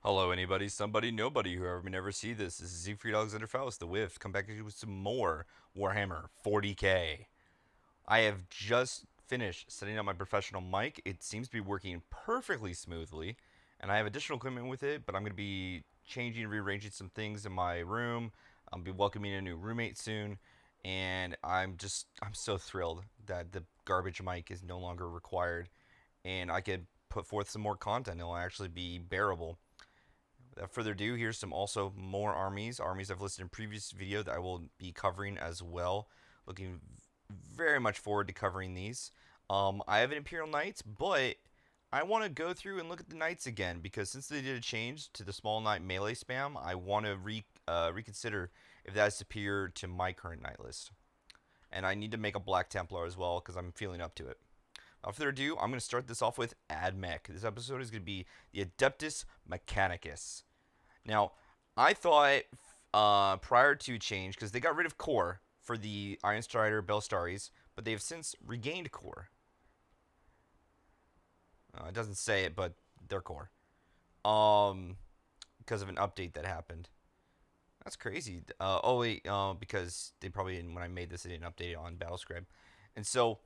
Hello, anybody, somebody, nobody, whoever may never see this. This is Siegfried Alexander Faust, the Whiff. Come back to you with some more Warhammer 40k. I have just finished setting up my professional mic. It seems to be working perfectly smoothly, and I have additional equipment with it, but I'm going to be changing and rearranging some things in my room. I'll be welcoming a new roommate soon, and I'm so thrilled that the garbage mic is no longer required, and I could put forth some more content. It'll actually be bearable. Without further ado, here's some also more armies I've listed in previous video that I will be covering as well. Looking very much forward to covering these. I have an Imperial Knights, but I want to go through and look at the Knights again because since they did a change to the small Knight melee spam, I want to reconsider if that is superior to my current Knight list. And I need to make a Black Templar as well because I'm feeling up to it. Without further ado, I'm going to start this off with Admech. This episode is going to be the Adeptus Mechanicus. Now, I thought prior to change, because they got rid of core for the Ironstrider Bellstaris, but they have since regained core. It doesn't say it, but they're core. Because of an update that happened. That's crazy. Oh wait, because they probably didn't, when I made this, they didn't update it on Battlescribe. And so,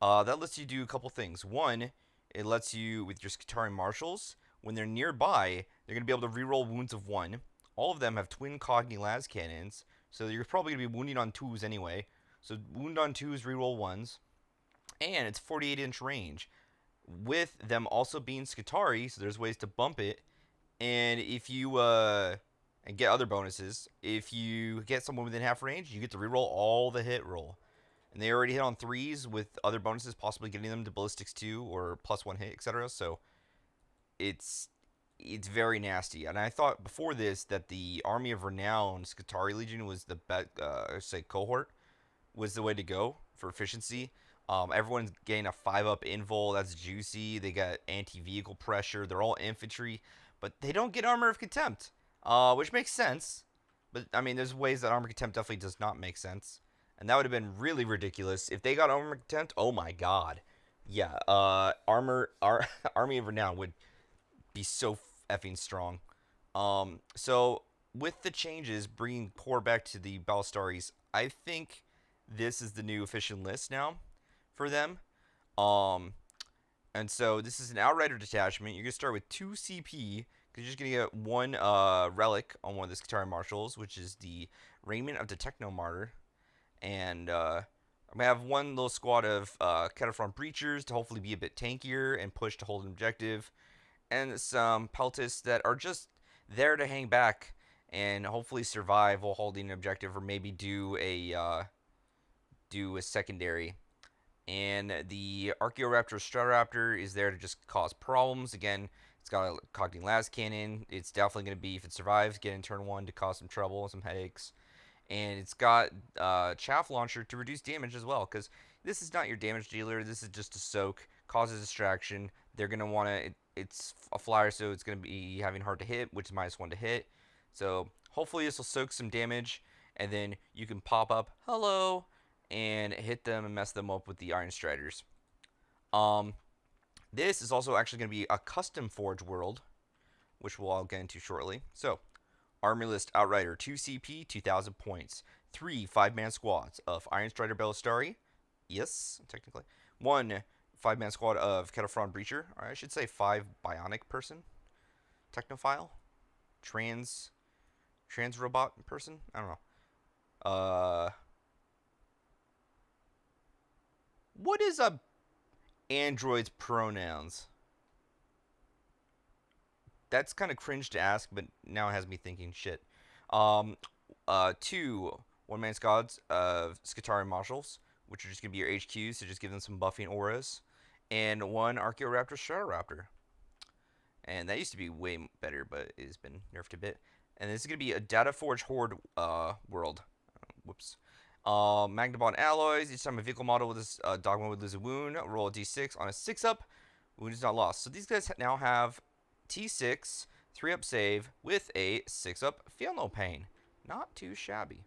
that lets you do a couple things. One, it lets you, with your Skittari Marshals, when they're nearby, they're going to be able to reroll wounds of 1. All of them have twin Cogni lascannons, so you're probably going to be wounding on 2s anyway. So wound on 2s, reroll 1s. And it's 48-inch range. With them also being Skittari, so there's ways to bump it. And if you, and get other bonuses, if you get someone within half range, you get to reroll all the hit roll. And they already hit on 3s with other bonuses, possibly getting them to ballistics 2 or +1 hit, etc. So it's very nasty. And I thought before this that the Army of Renown Skittari Legion was the best, cohort was the way to go for efficiency. Everyone's getting a 5-up invul. That's juicy. They got anti-vehicle pressure. They're all infantry, but they don't get Armor of Contempt, which makes sense. But I mean, there's ways that Armor of Contempt definitely does not make sense, and that would have been really ridiculous if they got Armor of Contempt. Oh my god, yeah. Army of Renown would be so effing strong. So with the changes, bringing core back to the Ballstaris, I think this is the new official list now for them. Um, and so this is an Outrider detachment. You're gonna start with 2 CP because you're just gonna get 1 relic on one of the Skittari Marshals, which is the Raiment of the Techno Martyr, and I'm gonna have 1 little squad of Cataphront Breachers to hopefully be a bit tankier and push to hold an objective, and some peltists that are just there to hang back and hopefully survive while holding an objective, or maybe do a secondary. And the Archaeoraptor Stratoraptor is there to just cause problems. Again, it's got a Cogni lascannon. It's definitely going to be, if it survives, get in turn 1 to cause some trouble and some headaches. And it's got Chaff Launcher to reduce damage as well, because this is not your damage dealer. This is just a soak, causes distraction. They're going to want to, it's a flyer, so it's going to be having hard to hit, which is -1 to hit. So hopefully this will soak some damage, and then you can pop up, hello, and hit them and mess them up with the Ironstriders. This is also actually going to be a custom forge world, which we'll all get into shortly. So, Army List Outrider, 2 CP, 2,000 points. 3 5-man squads of Ironstrider Bellstari. Yes, technically. 1 5-man squad of Cataphront Breacher. Or I should say 5 Bionic person. Technophile. Trans robot person. I don't know. What is a android's pronouns? That's kind of cringe to ask, but now it has me thinking shit. 2 1-man squads of Skittari Marshals, which are just gonna be your HQs, so just give them some buffing auras, and 1 Archaeoraptor Stratoraptor. And that used to be way better, but it has been nerfed a bit. And this is gonna be a Data Forge Horde world. Whoops. Magnabond alloys. Each time a vehicle model with this dogma would lose a wound, roll a d6 on a 6-up. Wound is not lost. So these guys now have T6, 3-up save with a 6-up feel no pain. Not too shabby.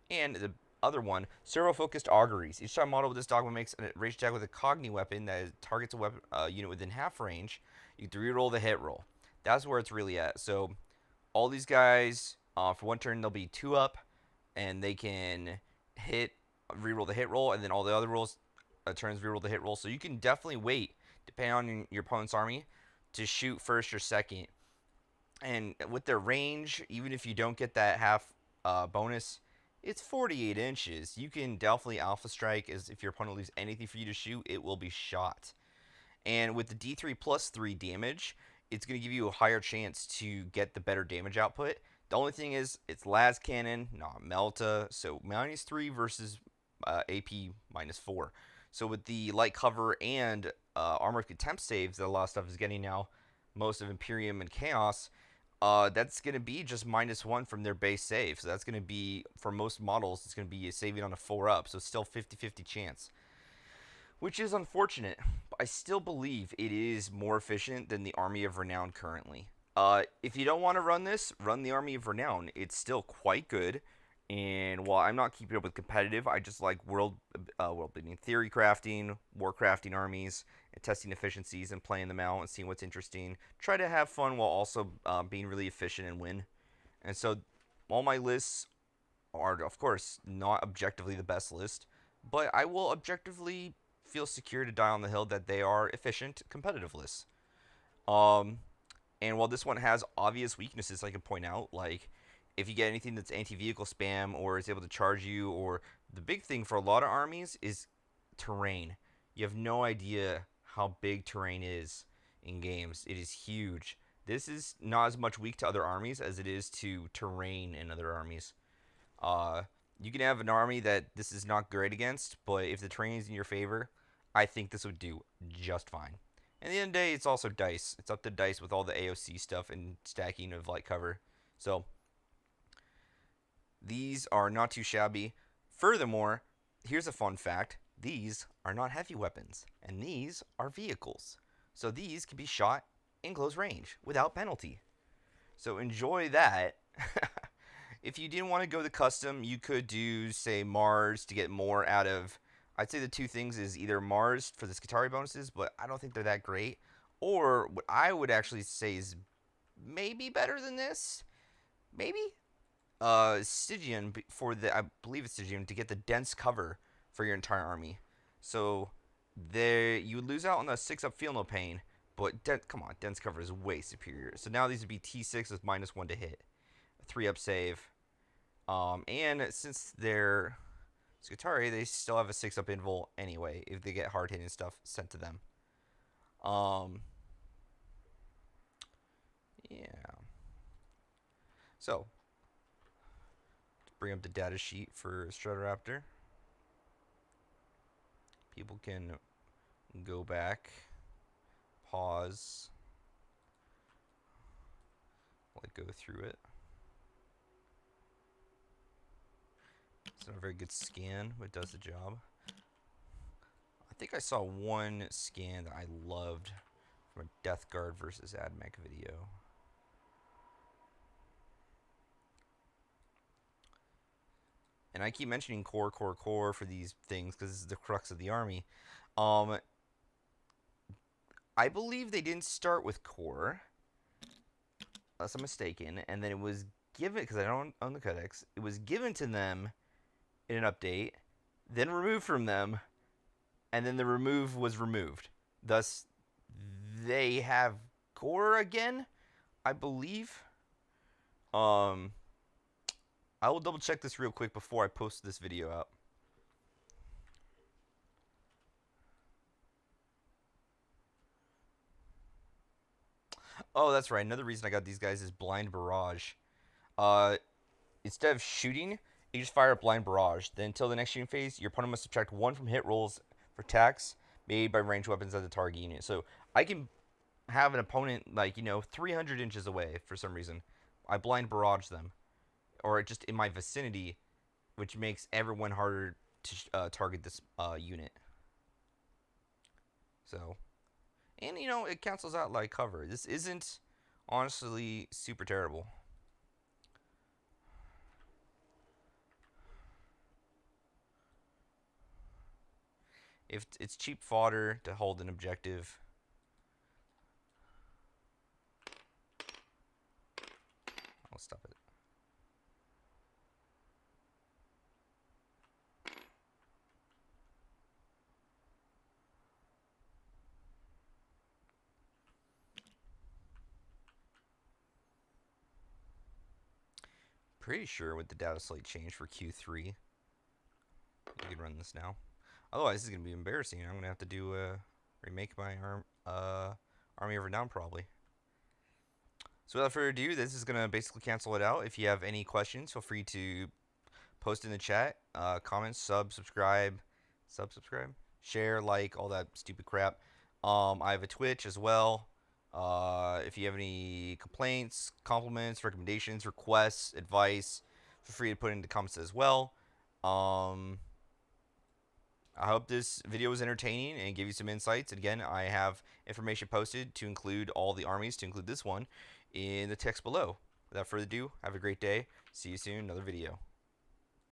And the other one, servo-focused auguries. Each time model with this dogma makes a rage attack with a Cogni weapon that targets a unit within half range, you can reroll the hit roll. That's where it's really at. So all these guys, for one turn, they'll be 2 up, and they can hit, reroll the hit roll, and then all the other rolls, turns reroll the hit roll. So you can definitely wait, depending on your opponent's army, to shoot first or second. And with their range, even if you don't get that half bonus, it's 48 inches. You can definitely alpha strike, as if your opponent leaves anything for you to shoot, it will be shot. And with the D3 plus 3 damage, it's going to give you a higher chance to get the better damage output. The only thing is, it's lascannon, not melta, so -3 versus AP -4. So with the light cover and armor of contempt saves that a lot of stuff is getting now, most of Imperium and Chaos, that's going to be just -1 from their base save. So that's going to be, for most models, it's going to be a saving on a 4 up, so still 50-50 chance, which is unfortunate. But I still believe it is more efficient than the Army of Renown currently. If you don't want to run this, run the Army of Renown. It's still quite good. And while I'm not keeping up with competitive, I just like world building, theory crafting, war crafting armies, and testing efficiencies and playing them out and seeing what's interesting. Try to have fun while also being really efficient and win. And so all my lists are, of course, not objectively the best list, but I will objectively feel secure to die on the hill that they are efficient, competitive lists. Um, and while this one has obvious weaknesses, I can point out, like if you get anything that's anti-vehicle spam or is able to charge you, or the big thing for a lot of armies is terrain. You have no idea how big terrain is in games. It is huge. This is not as much weak to other armies as it is to terrain in other armies. Uh, you can have an army that this is not great against, but if the terrain is in your favor, I think this would do just fine. And at the end of the day, it's also dice. It's up to dice with all the AOC stuff and stacking of light cover. So these are not too shabby. Furthermore, here's a fun fact. These are not heavy weapons, and these are vehicles. So these can be shot in close range without penalty. So enjoy that. If you didn't want to go the custom, you could do, say, Mars to get more out of. I'd say the two things is either Mars for the Skittari bonuses, but I don't think they're that great. Or what I would actually say is maybe better than this. Maybe Stygian for the, I believe it's Stygian, to get the dense cover for your entire army. So there you would lose out on the 6 up feel no pain, but come on, dense cover is way superior. So now these would be T6 with -1 to hit, a 3 up save. And since they're Skittari, they still have a 6 up invul anyway if they get hard hitting stuff sent to them. Yeah. So, to bring up the data sheet for Stratoraptor, people can go back, pause, like go through it. It's not a very good scan, but it does the job. I think I saw one scan that I loved from a Death Guard versus Admech video. And I keep mentioning core for these things because this is the crux of the army. I believe they didn't start with core, unless I'm mistaken, and then it was given, because I don't own the codex, it was given to them in an update, then removed from them, and then the remove was removed. Thus, they have core again, I believe. I will double check this real quick before I post this video out. Oh, that's right. Another reason I got these guys is blind barrage. Instead of shooting, you just fire a blind barrage. Then until the next shooting phase, your opponent must subtract 1 from hit rolls for attacks made by ranged weapons at the target unit. So I can have an opponent, like, 300 inches away for some reason. I blind barrage them, or just in my vicinity, which makes everyone harder to target this unit. So, and it cancels out like cover. This isn't honestly super terrible. If it's cheap fodder to hold an objective. stop it. Pretty sure with the data slate change for Q3, you can run this now. Otherwise, this is gonna be embarrassing. I'm gonna have to do remake my Army of Renown probably. So without further ado, this is gonna basically cancel it out. If you have any questions, feel free to post in the chat, comment, subscribe, share, like, all that stupid crap. I have a Twitch as well. If you have any complaints, compliments, recommendations, requests, advice, feel free to put it in the comments as well. I hope this video was entertaining and gave you some insights. And again, I have information posted to include all the armies, to include this one, in the text below. Without further ado, have a great day. See you soon, another video.